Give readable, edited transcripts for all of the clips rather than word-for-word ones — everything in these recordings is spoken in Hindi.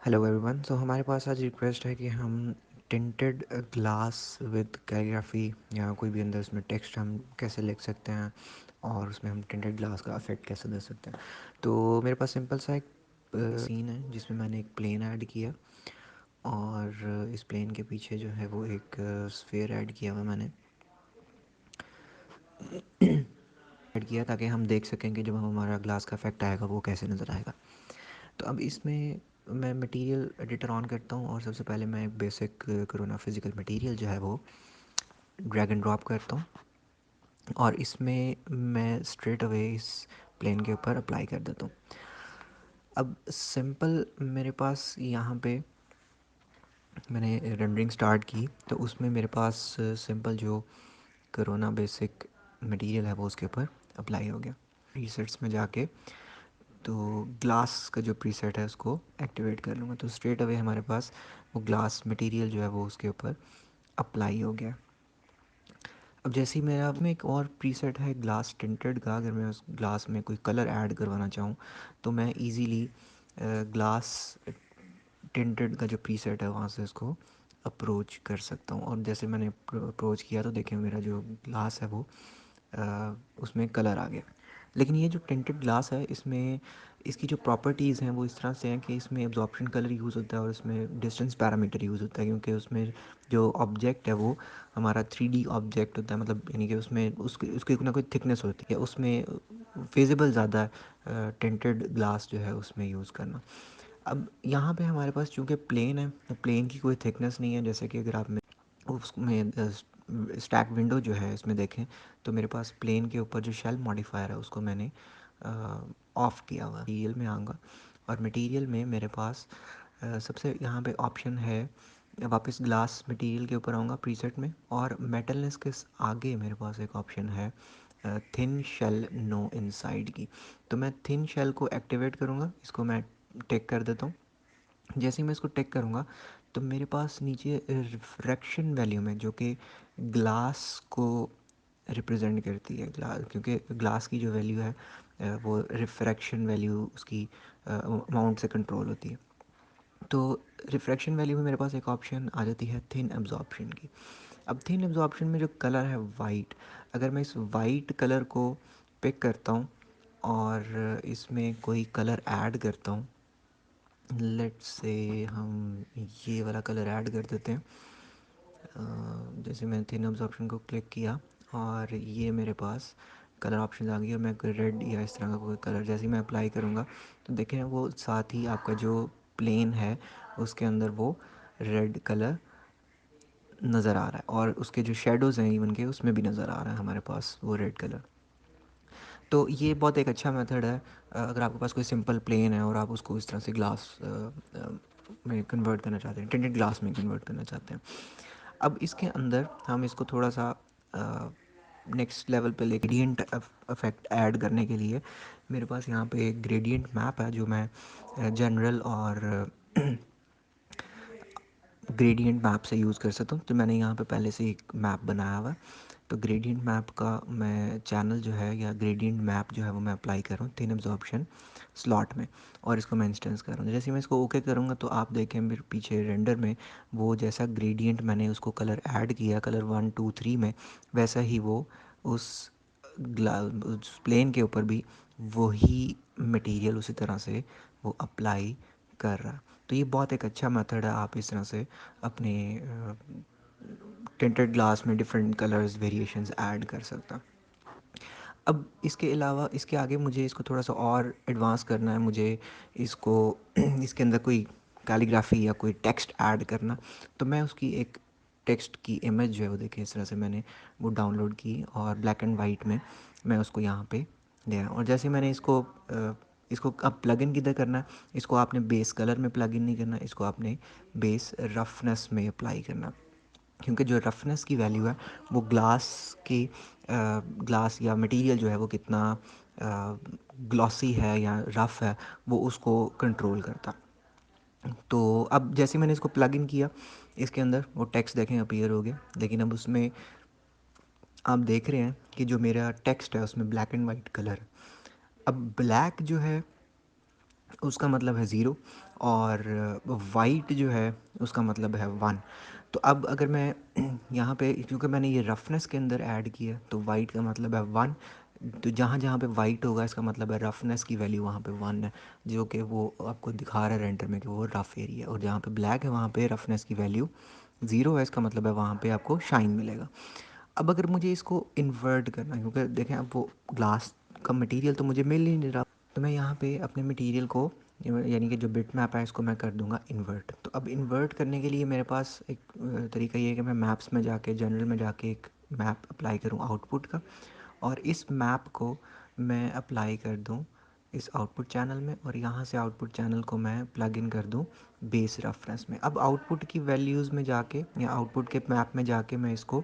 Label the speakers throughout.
Speaker 1: Hello everyone. सो हमारे पास आज रिक्वेस्ट है कि हम टिंटेड ग्लास विद कैलीग्राफी या कोई भी अंदर उसमें टेक्स्ट हम कैसे लिख सकते हैं और उसमें हम टिंटेड ग्लास का इफेक्ट कैसे दे सकते हैं। तो मेरे पास सिंपल सा एक सीन है जिसमें मैंने एक प्लेन ऐड किया और इस प्लेन के पीछे जो है वो एक स्फीयर ऐड किया हुआ मैंने ऐड किया ताकि हम देख सकें कि जब हमारा ग्लास का इफेक्ट आएगा वो कैसे नज़र आएगा। तो अब इसमें मैं मटेरियल एडिटर ऑन करता हूँ और सबसे पहले मैं एक बेसिक कोरोना फिज़िकल मटेरियल जो है वो ड्रैग एंड ड्रॉप करता हूँ और इसमें मैं स्ट्रेट अवे इस प्लेन के ऊपर अप्लाई कर देता हूँ। अब सिंपल मेरे पास यहाँ पे मैंने रेंडरिंग स्टार्ट की तो उसमें मेरे पास सिंपल जो कोरोना बेसिक मटेरियल है वो उसके ऊपर अप्लाई हो गया। प्रीसेट्स में जाके तो ग्लास का जो प्रीसेट है उसको एक्टिवेट कर लूँगा तो स्ट्रेट अवे हमारे पास वो ग्लास मटेरियल जो है वो उसके ऊपर अप्लाई हो गया। अब जैसे ही मेरा में एक और प्रीसेट है ग्लास टिंटेड का, अगर मैं उस ग्लास में कोई कलर ऐड करवाना चाहूँ तो मैं इजीली ग्लास टिंटेड का जो प्रीसेट है वहाँ से इसको अप्रोच कर सकता हूँ। और जैसे मैंने अप्रोच किया तो देखिए मेरा जो ग्लास है वो उसमें कलर आ गया। लेकिन ये जो टिंटेड ग्लास है इसमें इसकी जो प्रॉपर्टीज़ हैं वो इस तरह से हैं कि इसमें एब्जॉर्प्शन कलर यूज़ होता है और इसमें डिस्टेंस पैरामीटर यूज़ होता है, क्योंकि उसमें जो ऑब्जेक्ट है वो हमारा 3D ऑब्जेक्ट होता है, मतलब यानी कि उसमें उसकी उसकी कोई ना कोई थिकनेस होती है, उसमें फिजिबल ज़्यादा टिंटेड ग्लास जो है उसमें यूज़ करना। अब यहाँ पे हमारे पास चूँकि प्लेन है तो प्लेन की कोई थिकनेस नहीं है, जैसे कि अगर आप उसमें स्टैक विंडो जो है इसमें देखें तो मेरे पास प्लेन के ऊपर जो शेल मॉडिफायर है उसको मैंने ऑफ़ किया हुआ। मटीरियल में आऊँगा और मटीरियल में मेरे पास सबसे यहाँ पे ऑप्शन है, वापस ग्लास मटेरियल के ऊपर आऊँगा प्रीसेट में और मेटलनेस के आगे मेरे पास एक ऑप्शन है थिन शेल नो इनसाइड की। तो मैं थिन शेल को एक्टिवेट करूँगा, इसको मैं टिक कर देता हूँ। जैसे ही मैं इसको टिक करूँगा तो मेरे पास नीचे रिफ्रैक्शन वैल्यू में, जो कि ग्लास को रिप्रेजेंट करती है, ग्लास क्योंकि ग्लास की जो वैल्यू है वो रिफ्रैक्शन वैल्यू उसकी अमाउंट से कंट्रोल होती है। तो रिफ्रैक्शन वैल्यू में मेरे पास एक ऑप्शन आ जाती है थिन एब्जॉर्प्शन की। अब थिन एब्जॉर्प्शन में जो कलर है वाइट, अगर मैं इस वाइट कलर को पिक करता हूँ और इसमें कोई कलर ऐड करता हूँ, लेट्स से हम ये वाला कलर ऐड कर देते हैं। जैसे मैंने थिन एब्जॉर्प्शन को क्लिक किया और ये मेरे पास कलर ऑप्शन आ गई और मैं कोई रेड या इस तरह का कोई कलर जैसे ही मैं अप्लाई करूँगा तो देखें वो साथ ही आपका जो प्लेन है उसके अंदर वो रेड कलर नज़र आ रहा है और उसके जो शेडोज़ हैं इवन के उसमें भी नज़र आ रहा है हमारे पास वो रेड कलर। तो ये बहुत एक अच्छा मेथड है अगर आपके पास कोई सिंपल प्लेन है और आप उसको इस तरह से ग्लास में कन्वर्ट करना चाहते हैं, टिंटेड ग्लास में कन्वर्ट करना चाहते हैं। अब इसके अंदर हम इसको थोड़ा सा नेक्स्ट लेवल पे ले ग्रेडियंट इफेक्ट ऐड करने के लिए मेरे पास यहाँ पे एक ग्रेडियंट मैप है जो मैं जनरल और ग्रेडियंट मैप से यूज़ कर सकता हूँ। तो मैंने यहाँ पे पहले से एक मैप बनाया हुआ है, तो ग्रेडियंट मैप का मैं चैनल जो है या ग्रेडियंट मैप जो है वो मैं अप्लाई कर रहा हूँ थिन एब्जॉर्प्शन स्लॉट में और इसको मैं इंस्टेंस कर रहा हूँ। जैसे मैं इसको ओके करूँगा तो आप देखें मेरे पीछे रेंडर में वो जैसा ग्रेडियंट मैंने उसको कलर ऐड किया कलर 1 2 3 में, वैसा ही वो उस उस प्लेन के ऊपर भी वही मटेरियल उसी तरह से वो अप्लाई कर रहा है। तो ये बहुत एक अच्छा मेथड है, आप इस तरह से अपने टिंटेड ग्लास में डिफरेंट कलर्स वेरिएशंस ऐड कर सकता हूँ। अब इसके अलावा इसके आगे मुझे इसको थोड़ा सा और एडवांस करना है, मुझे इसको इसके अंदर कोई कैलीग्राफी या कोई टेक्स्ट ऐड करना, तो मैं उसकी एक टेक्स्ट की इमेज जो है वो देखें इस तरह से मैंने वो डाउनलोड की और ब्लैक एंड वाइट में मैं उसको यहाँ पे ले आया और जैसे मैंने इसको अब प्लगइन किधर करना है, इसको आपने बेस कलर में प्लगइन नहीं करना, इसको आपने बेस रफनेस में अप्लाई करना, क्योंकि जो रफनेस की वैल्यू है वो ग्लास या मटेरियल जो है वो कितना ग्लॉसी है या रफ़ है वो उसको कंट्रोल करता। तो अब जैसे मैंने इसको प्लग इन किया इसके अंदर वो टेक्स्ट देखें अपीयर हो गया, लेकिन अब उसमें आप देख रहे हैं कि जो मेरा टेक्स्ट है उसमें ब्लैक एंड वाइट कलर। अब ब्लैक जो है उसका मतलब है ज़ीरो और वाइट जो है उसका मतलब है 1। तो अब अगर मैं यहाँ पे क्योंकि मैंने ये रफनेस के अंदर ऐड किया तो वाइट का मतलब है 1। तो जहाँ जहाँ पे वाइट होगा इसका मतलब है रफनेस की वैल्यू वहाँ पे 1 है, जो कि वो आपको दिखा रहा है रेंडर में कि वो रफ़ एरिया है। और जहाँ पे ब्लैक है वहाँ पे रफनेस की वैल्यू 0 है, इसका मतलब है वहाँ पे आपको शाइन मिलेगा। अब अगर मुझे इसको इन्वर्ट करना है, क्योंकि देखें अब वो ग्लास का मटेरियल तो मुझे मिल ही नहीं रहा, तो मैं यहाँ पे अपने मटेरियल को यानी कि जो बिट मैप है इसको मैं कर दूंगा इन्वर्ट। तो अब इन्वर्ट करने के लिए मेरे पास एक तरीका ये है कि मैं मैप्स में जाके जनरल में जाके एक मैप अप्लाई करूँ आउटपुट का, और इस मैप को मैं अप्लाई कर दूँ इस आउटपुट चैनल में, और यहाँ से आउटपुट चैनल को मैं प्लग इन कर दूँ बेस रेफरेंस में। अब आउटपुट की वैल्यूज़ में जाके या आउटपुट के मैप में जाके मैं इसको,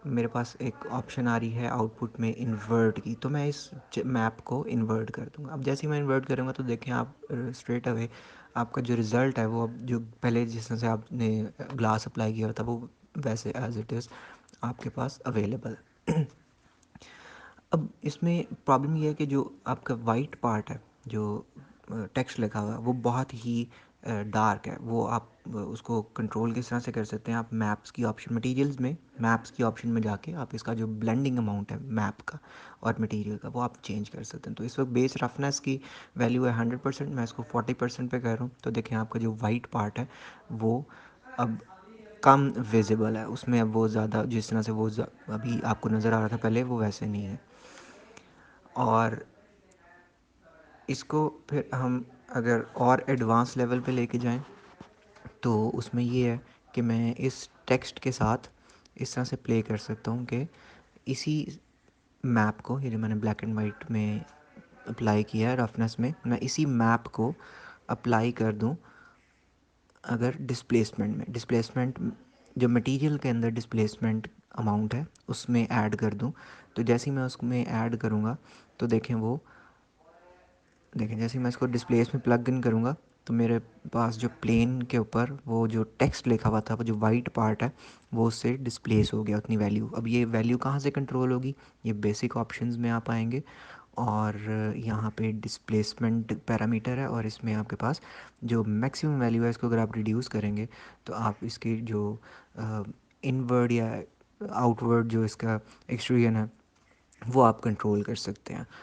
Speaker 1: मेरे पास एक ऑप्शन आ रही है आउटपुट में इन्वर्ट की, तो मैं इस मैप को इन्वर्ट कर दूंगा। अब जैसे ही मैं इन्वर्ट करूँगा तो देखें आप स्ट्रेट अवे आपका जो रिज़ल्ट है वो अब जो पहले जिस तरह से आपने ग्लास अप्लाई किया था वो वैसे एज इट इज़ आपके पास अवेलेबल है। अब इसमें प्रॉब्लम ये है कि जो आपका वाइट पार्ट है, जो टेक्स्ट लिखा हुआ है वो बहुत ही डार्क है। वो आप उसको कंट्रोल किस तरह से कर सकते हैं, आप मैप्स की ऑप्शन, मटेरियल्स में मैप्स की ऑप्शन में जाके आप इसका जो ब्लेंडिंग अमाउंट है मैप का और मटेरियल का वो आप चेंज कर सकते हैं। तो इस वक्त बेस रफनेस की वैल्यू है 100%, मैं इसको 40% पे कर रहा हूँ। तो देखें आपका जो वाइट पार्ट है वो अब कम विजिबल है, उसमें अब वो ज़्यादा जिस तरह से वो अभी आपको नज़र आ रहा था पहले वो वैसे नहीं है। और इसको फिर हम अगर और एडवांस लेवल पे लेके जाएं तो उसमें ये है कि मैं इस टेक्स्ट के साथ इस तरह से प्ले कर सकता हूँ कि इसी मैप को, ये जो मैंने ब्लैक एंड वाइट में अप्लाई किया है रफनेस में, मैं इसी मैप को अप्लाई कर दूँ अगर डिस्प्लेसमेंट में, डिस्प्लेसमेंट जो मटेरियल के अंदर डिस्प्लेसमेंट अमाउंट है उसमें ऐड कर दूँ। तो जैसे ही मैं उसमें ऐड करूँगा तो देखें जैसे ही मैं इसको डिस्प्लेस में प्लग इन करूँगा तो मेरे पास जो प्लेन के ऊपर वो जो टेक्स्ट लिखा हुआ था वो जो वाइट पार्ट है वो उससे डिस्प्लेस हो गया उतनी वैल्यू। अब ये वैल्यू कहाँ से कंट्रोल होगी, ये बेसिक ऑप्शंस में आप आएंगे और यहाँ पे डिस्प्लेसमेंट पैरामीटर है और इसमें आपके पास जो मैक्सिमम वैल्यू है इसको अगर आप रिड्यूस करेंगे तो आप इसकी जो इनवर्ड या आउटवर्ड जो इसका एक्सट्रूजन है वो आप कंट्रोल कर सकते हैं।